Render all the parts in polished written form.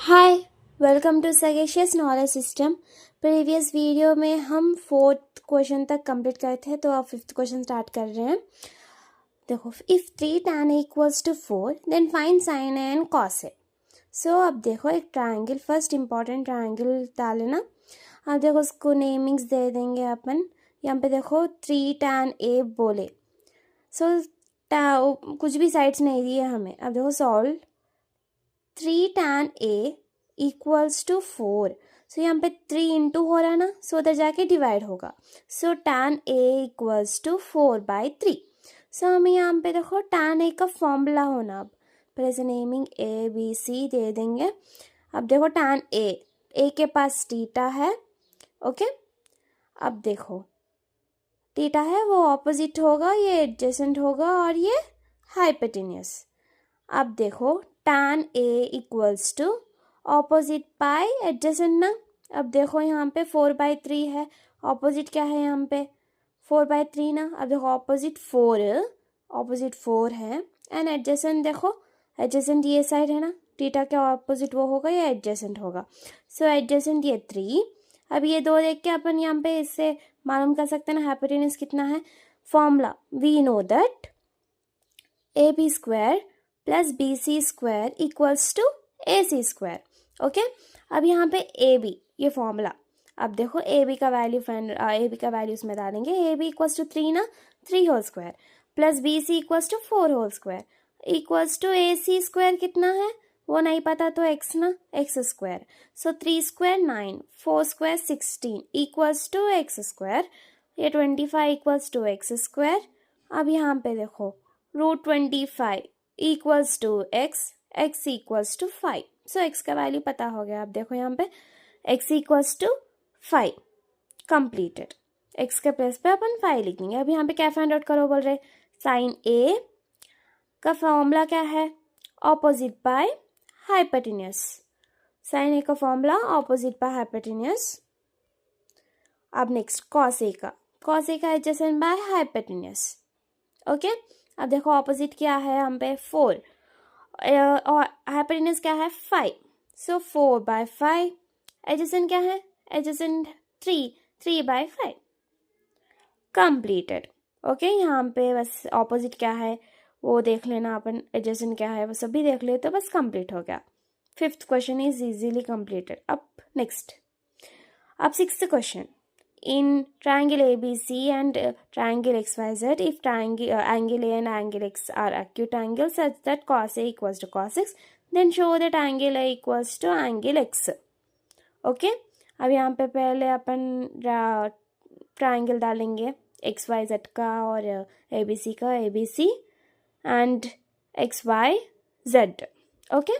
Hi, welcome to sagacious knowledge system. Previous video में हम 4th question तक complete करे थे, तो अब 5th क्वेश्चन स्टार्ट कर रहे हैं। देखो, if 3 tan a equals to 4 then find sin a and cos a। So अब देखो, एक ट्राइंगल, फर्स्ट इंपॉर्टेंट ट्राइंगल डाल लेना। अब देखो, उसको नेमिंग्स दे देंगे अपन। यहाँ पे देखो 3 tan a बोले, सो कुछ भी साइड्स नहीं दिए हमें। अब देखो solve 3 tan a equals to 4। So यहाँ पे 3 इंटू हो रहा है ना, सो उधर जाके डिवाइड होगा। सो tan a इक्वल्स टू 4/3। सो हमें यहाँ पे देखो tan a का फॉर्मूला होना। अब पहले से नेमिंग a b c दे देंगे। अब देखो tan a के पास थीटा है, ओके। अब देखो थीटा है, वो ऑपोजिट होगा, ये एडजेसेंट होगा और ये हाइपोटेन्यूस। अब देखो tan a equals to opposite by adjacent ना। अब देखो यहाँ पे 4/3 है, ऑपोजिट क्या है यहाँ पे 4/3 ना। अब देखो ऑपोजिट 4 है एंड एडजेसेंट, देखो एडजेसेंट ये साइड है ना, थीटा के ऑपोजिट वो होगा या एडजेसेंट होगा। सो एडजेसेंट ये 3। अब ये दो देख के अपन यहाँ पे इससे मालूम कर सकते हैं ना हाइपोटेन्यूस कितना है। Formula we know that ab square plus bc square equals to ac square, okay. अब यहाँ पे ए बी, ये फॉर्मूला। अब देखो ए बी का वैल्यू इसमें डालेंगे। ए बी इक्वल्स टू 3 ना, 3 whole square plus B C equals to 4 whole square equals to A C square कितना है वो नहीं पता, तो एक्स ना, X square. So 3 square 9, 4 square 16 equals to X square. ये 25 इक्वल्स टू एक्स स्क्वायर। अब यहाँ पे देखो √25 equals to X, X equals to 5। So X का वैल्यू पता हो गया। अब देखो यहाँ पे X equals to 5 completed. X के प्लेस पे अपन 5 लिखेंगे। अब यहाँ पे क्या फाइंड आउट करो बोल रहे, साइन ए का फॉर्मूला क्या है, ऑपोजिट बाय हाइपोटेन्यूस। साइन ए का फॉर्मूला ऑपोजिट बाय हाइपोटेन्यूस। अब नेक्स्ट कॉस ए का एडजेसेंट बाय हाइपोटेन्यूस, ओके। अब देखो ऑपोजिट क्या है हम पे 4 और हाइपोटेन्यूस क्या है 5। सो 4/5। एडजेसेंट क्या है, एडजेसेंट 3/5 कंप्लीटेड, ओके। यहाँ पे बस ऑपोजिट क्या है वो देख लेना अपन, एडजेसेंट क्या है वो सभी देख ले तो बस कंप्लीट हो गया। 5th question is easily completed. अब नेक्स्ट, अब 6th question. In triangle ABC and triangle XYZ, if angle A and angle X are acute angles such that cos A equals to cos X, then show that angle A equals to angle X, okay। अब यहाँ पे पहले अपन triangle डालेंगे XYZ का और ABC का, ABC and XYZ, okay.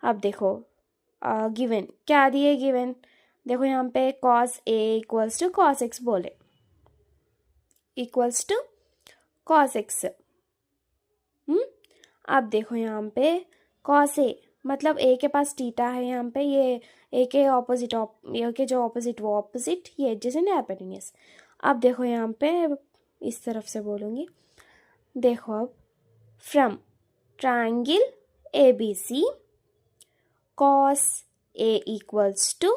अब देखो गिवन क्या दिए, गिवन देखो यहाँ पे cos A equals to cos X बोले, इक्वल्स टू cos X। अब देखो यहाँ पे cos A मतलब A के पास थीटा है, यहाँ पे ये A के ऑपोजिट, A के जो ऑपोजिट वो ऑपोजिट, ये एडजेसेंट हाइपोटेन्यूस। अब देखो यहाँ पे इस तरफ से बोलूँगी, देखो अब from triangle ABC cos A equals to,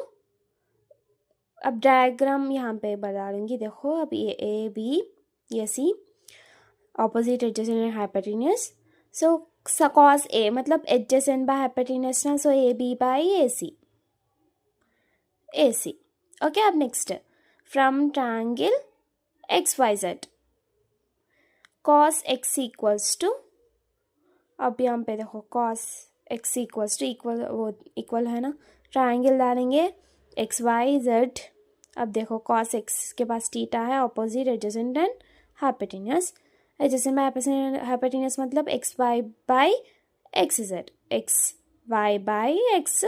अब डायग्राम यहाँ पे बता दूंगी। देखो अब ये ए बी, ये C, opposite adjacent hypotenuse. So cos A मतलब एडजेसेंट बाय हाइपोटेन्यूस ना, so A B by A C, okay. अब next from triangle X Y Z cos X equals to, अब यहाँ पे देखो cos X equals to, equal है ना, triangle डालेंगे एक्स वाई जेड। अब देखो cos x के पास थीटा है, opposite adjacent and hypotenuse. Adjacent by hypotenuse मतलब X Y by X Z, X Y by X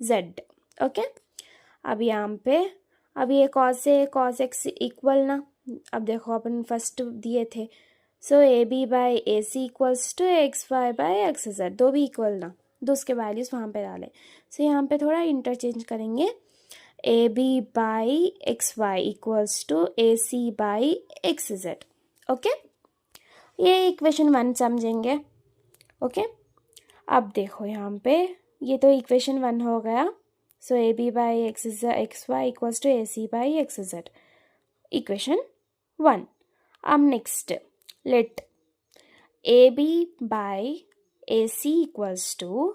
Z, okay. अब यहाँ पे अब ये cos x इक्वल ना, अब देखो अपन फर्स्ट दिए थे, so A B by A C equals to X Y by X Z, दो भी इक्वल ना, दो उसके वैल्यूज वहाँ पे डालें। सो यहाँ पे थोड़ा इंटरचेंज करेंगे, A B by X Y equals to A C by X Z, okay. ये इक्वेशन 1 समझेंगे, ओके। अब देखो यहाँ पे ये तो इक्वेशन 1 हो गया. So A B by X Y equals to A C by X Z, equation 1. अब next let A B by A C equals to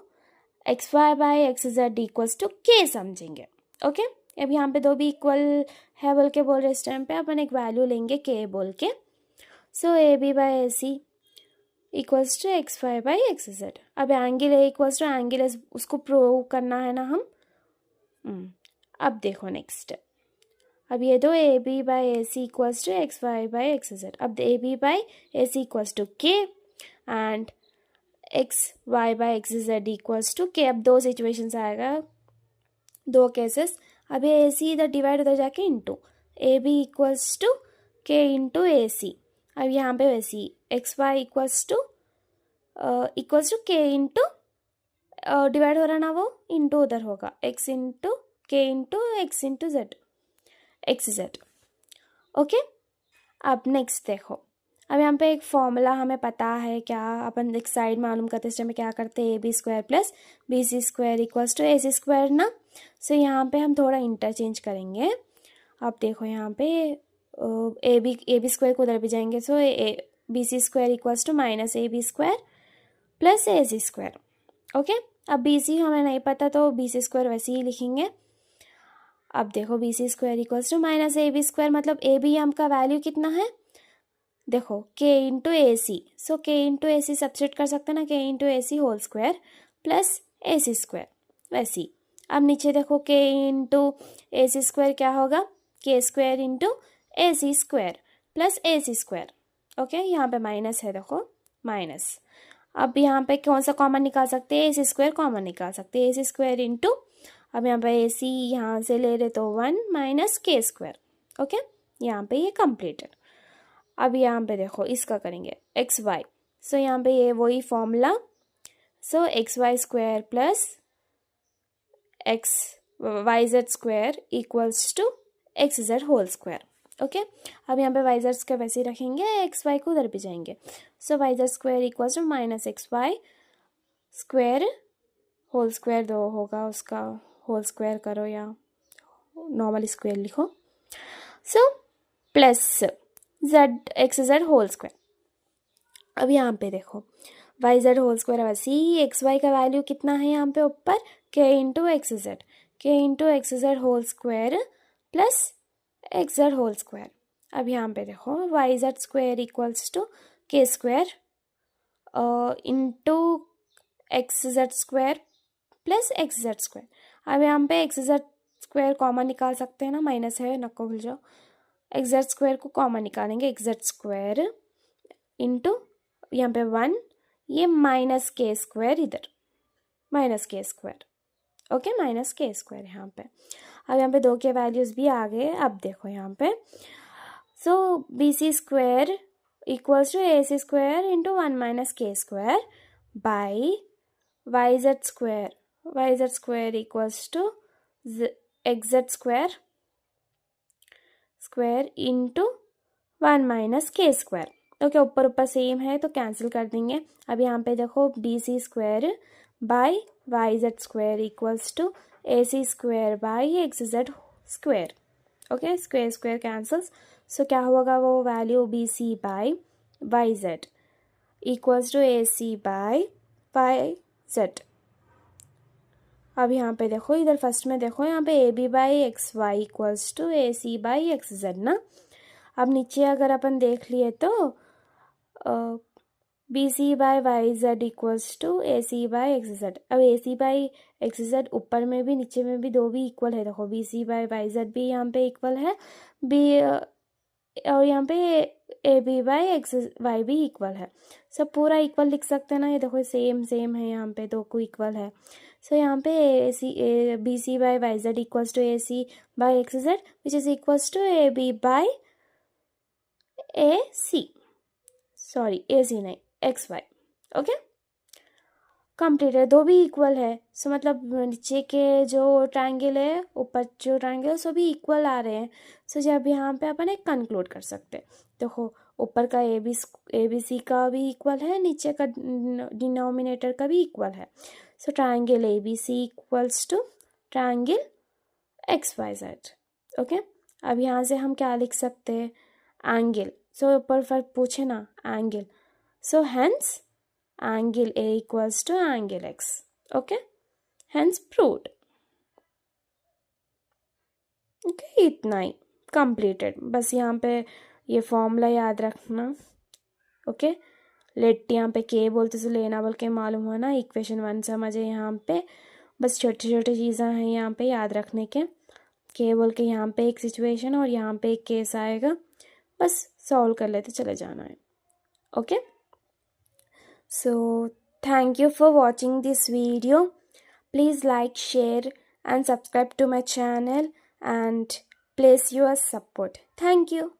X Y by X Z equals to K समझेंगे. Okay, अब यहाँ पे दो भी equal है बोल के बोल रहे, इस टाइम पे अपन एक वैल्यू लेंगे के बोल के. So A B by A C equals to X Y by X Z. अब angle A equals to angle S, उसको प्रूव करना है ना हम. अब देखो नेक्स्ट, अब ये दो A B by A C equals to X Y by X Z. अब A B by A C equals to K and X Y by X Z equals to K. अब दो सिचुएशंस आएगा, दो cases. अब ये ए सी इधर divide उधर जाके into A B equals to K into A C. अब यहाँ पे वैसी X Y equals to K into divide हो रहा ना, वो इंटू उधर होगा X into K into X into Z, X Z. Okay, अब नेक्स्ट देखो, अब यहाँ पे एक फॉर्मूला हमें पता है क्या, अपन एक साइड मालूम करते इस टाइम में क्या करते हैं, A B square plus B C square equals to A C square ना. सो यहाँ पे हम थोड़ा इंटरचेंज करेंगे. अब देखो यहाँ पे ए बी स्क्वायर को उधर भी जाएंगे. So A B C square equals to minus A B square plus A C square. Okay, अब बी सी हमें नहीं पता तो बी सी स्क्वायर वैसे ही लिखेंगे. अब देखो B C square equals to minus A B square, मतलब ए बी एम का वैल्यू कितना है, देखो के इंटू ए सी. सो के इंटू ए सी सब्सिट्यूट कर सकते हैं ना, के into A C whole square plus A C square वैसे ही. अब नीचे देखो के इंटू ए सी स्क्वायर क्या होगा, के square into A C square plus A C square. Okay, यहाँ पे माइनस है, देखो माइनस. अब यहाँ पे कौन सा कॉमन निकाल सकते हैं, ए सी स्क्वायर कॉमन निकाल सकते हैं, ए सी स्क्वायर इंटू, अब यहाँ पे ए सी यहाँ से ले रहे तो 1 माइनस के स्क्वायर. ओके, यहाँ पे ये कंप्लीटेड. अब यहाँ पे देखो इसका करेंगे एक्स वाई. सो यहाँ पे ये वही formula. So X Y square plus X Y Z square equals to X Z whole square. Okay, अब यहाँ पे वाई जेड स्क्वायर वैसे ही रखेंगे, एक्स वाई को उधर भी जाएंगे. So Y Z square equals to minus X Y square whole square, दो होगा उसका होल स्क्वायर करो या नॉर्मल स्क्वायर लिखो. So plus Z X Z whole square. अब यहाँ पे देखो वाई जेड होल स्क्वायर वैसे ही, एक्स वाई का वैल्यू कितना है यहाँ पे ऊपर, K into X Z, K into X Z whole square plus X Z whole square. अब यहाँ पे देखो Y Z square equals to K square into X Z square plus X Z square. अब यहाँ पे एक्स जेड स्क्वायर कॉमन निकाल सकते हैं ना, माइनस है नको भूल जाओ, एक्स जेड स्क्वायर को कॉमन निकालेंगे, एक्स जेड स्क्वायर इंटू यहाँ पे 1, ये माइनस के स्क्वायर इधर, minus K square. Okay, minus K square यहाँ पे. अब यहाँ पे दो के वैल्यूज़ भी आ गए. अब देखो यहाँ पे, so B C square equals to A C square into 1 minus K square by Y Z square, Y Z square equals to X Z square square into 1 minus K square. Okay, ऊपर ऊपर same है तो cancel कर देंगे. अब यहाँ पे देखो B C square by Y Z square equals to A C square by X Z square. Okay, square square cancels. So क्या होगा वो value, B C by Y Z equals to A C by Y Z. अब यहाँ पे देखो इधर first में देखो यहाँ पे A B by X Y equals to A C by X Z ना. अब नीचे अगर अपन देख लिए तो B C by Y Z equals to A C by X Z. अब A C by X Z ऊपर में भी नीचे में भी दो भी इक्वल है, देखो B C by Y Z भी यहाँ पे इक्वल है, बी और यहाँ पे A B by X Y भी इक्वल है. सब पूरा इक्वल लिख सकते हैं ना, ये देखो सेम सेम है, यहाँ पे दो को इक्वल है. सो यहाँ पे A B C by Y Z equals to A C by X Z which is equals to A B by A C, sorry A C नहीं एक्स वाई. ओके, कंप्लीट है, दो भी equal है. सो मतलब नीचे के जो ट्रायंगल है ऊपर जो ट्रायंगल है सभी इक्वल आ रहे हैं. सो जब यहाँ पे अपन एक कंक्लूड कर सकते हैं, देखो ऊपर का ए बी सी का भी इक्वल है, नीचे का डिनोमिनेटर का भी इक्वल है। So triangle A B C equals to triangle X Y Z. Okay, अब यहाँ से हम क्या लिख सकते हैं, एंगल। सो ऊपर फर्क पूछे ना, angle, so hence angle A equals to angle X. Okay, hence proved. Okay, इतना ही कंप्लीटेड। बस यहाँ पे ये फॉर्मूला याद रखना। ओके, लेट यहाँ पे के बोलते से लेना बोल के मालूम हुआ ना, इक्वेशन 1 समझे। यहाँ पे बस छोटे छोटे चीज़ें हैं यहाँ पे याद रखने के। के बोल के यहाँ पे एक सिचुएशन और यहाँ पे एक केस आएगा, बस सॉल्व कर लेते चले जाना है। Okay, so thank you for watching this video. Please like, share and subscribe to my channel and place your support. Thank you.